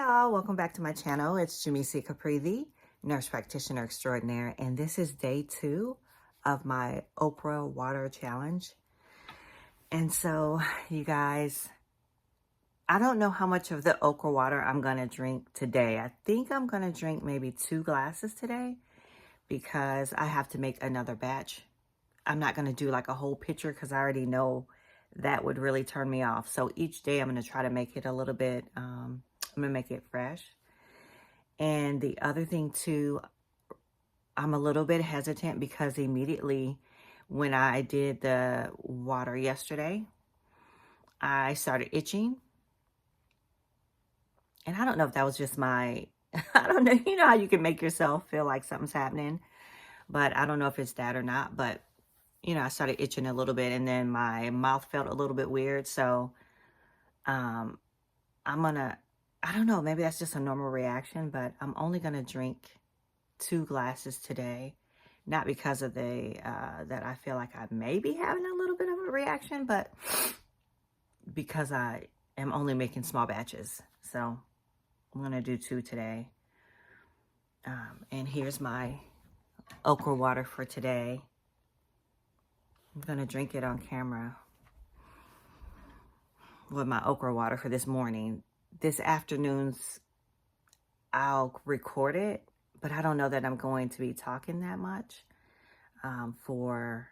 y'all, welcome back to my channel. It's Jamisi Caprithi, nurse practitioner extraordinaire, and this is day 2 of my Okra water challenge. And so you guys, I don't know how much of the okra water I'm gonna drink today. I think I'm gonna drink maybe 2 glasses today because I have to make another batch. I'm not gonna do like a whole pitcher because I already know that would really turn me off. So each day I'm gonna try to make it a little bit, I'm gonna make it fresh. And the other thing too, I'm a little bit hesitant because immediately when I did the water yesterday, I started itching. And I don't know if that was just my, I don't know, you know how you can make yourself feel like something's happening, but I don't know if it's that or not. But, you know, I started itching a little bit and then my mouth felt a little bit weird. So I'm gonna, I don't know, maybe that's just a normal reaction, but I'm only gonna drink 2 glasses today. Not because of the, that I feel like I may be having a little bit of a reaction, but because I am only making small batches. So I'm gonna do 2 today. And here's my okra water for today. I'm gonna drink it on camera with my okra water for this morning. This afternoon's, I'll record it, but I don't know that I'm going to be talking that much for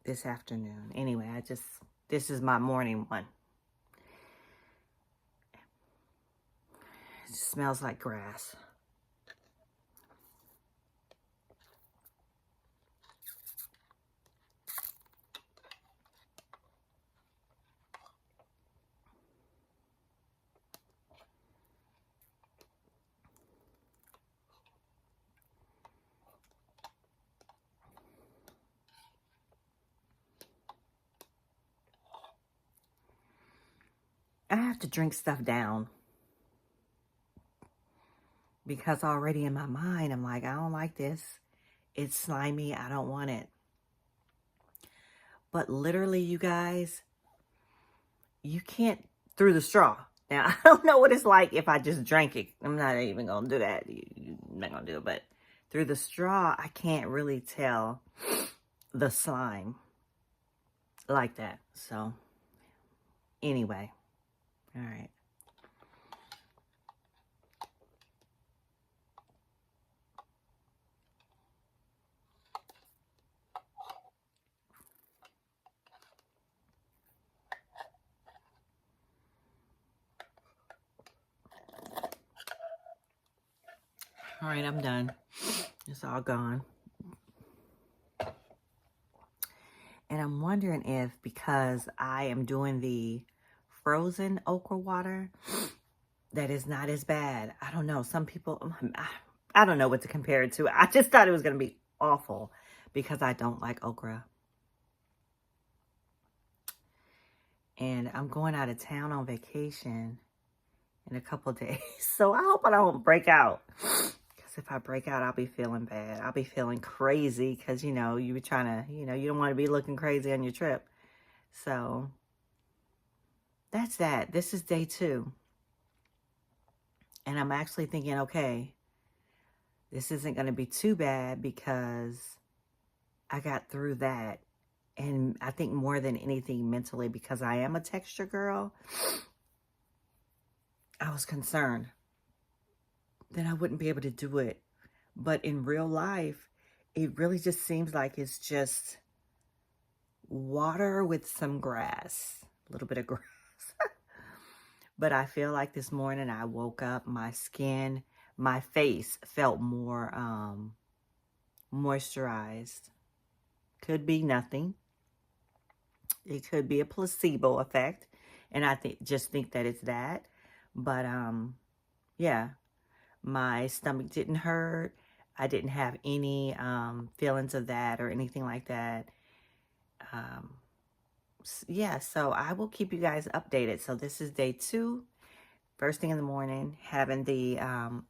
this afternoon. Anyway, this is my morning one. It smells like grass. I have to drink stuff down because already in my mind, I'm like, I don't like this. It's slimy. I don't want it. But literally, you guys, you can't through the straw. Now, I don't know what it's like if I just drank it. I'm not even going to do that. I'm not going to do it. But through the straw, I can't really tell the slime like that. So, anyway. All right. All right, I'm done. It's all gone. And I'm wondering if because I am doing the frozen okra water, that is not as bad. I don't know. Some people, I don't know what to compare it to. I just thought it was going to be awful because I don't like okra. And I'm going out of town on vacation in a couple days. So I hope I don't break out. Because if I break out, I'll be feeling bad. I'll be feeling crazy because, you know, you were trying to, you know, you don't want to be looking crazy on your trip. So that's that. This is day 2. And I'm actually thinking, okay, this isn't going to be too bad because I got through that. And I think more than anything mentally, because I am a texture girl, I was concerned that I wouldn't be able to do it. But in real life, it really just seems like it's just water with some grass, a little bit of grass. But I feel like this morning I woke up, my skin, my face felt more moisturized. Could be nothing. It could be a placebo effect. And I just think that it's that. But yeah, my stomach didn't hurt. I didn't have any feelings of that or anything like that. Yeah, so I will keep you guys updated. So this is day 2. First thing in the morning, having the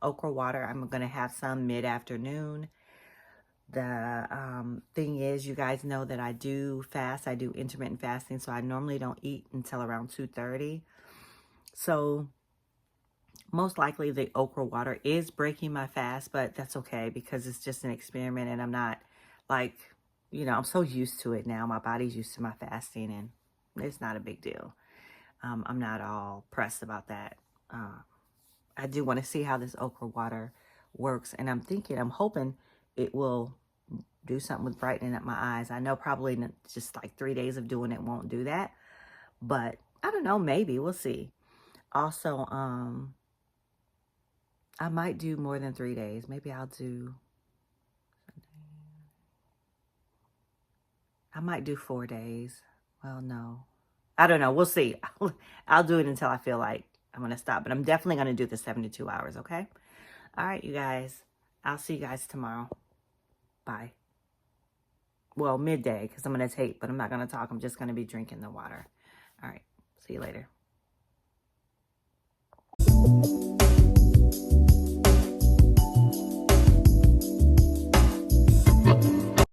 okra water. I'm going to have some mid-afternoon. The thing is, you guys know that I do fast. I do intermittent fasting, so I normally don't eat until around 2:30. So Most likely the okra water is breaking my fast, but that's okay because it's just an experiment and I'm not like, I'm so used to it now. My body's used to my fasting and it's not a big deal. I'm not all pressed about that. I do want to see how this okra water works. And I'm hoping it will do something with brightening up my eyes. I know probably just like 3 days of doing it won't do that. But I don't know, maybe. We'll see. Also, I might do more than 3 days. Maybe I might do 4 days. Well, no. I don't know. We'll see. I'll do it until I feel like I'm going to stop. But I'm definitely going to do the 72 hours, okay? All right, you guys. I'll see you guys tomorrow. Bye. Well, midday, because I'm going to tape, but I'm not going to talk. I'm just going to be drinking the water. All right. See you later.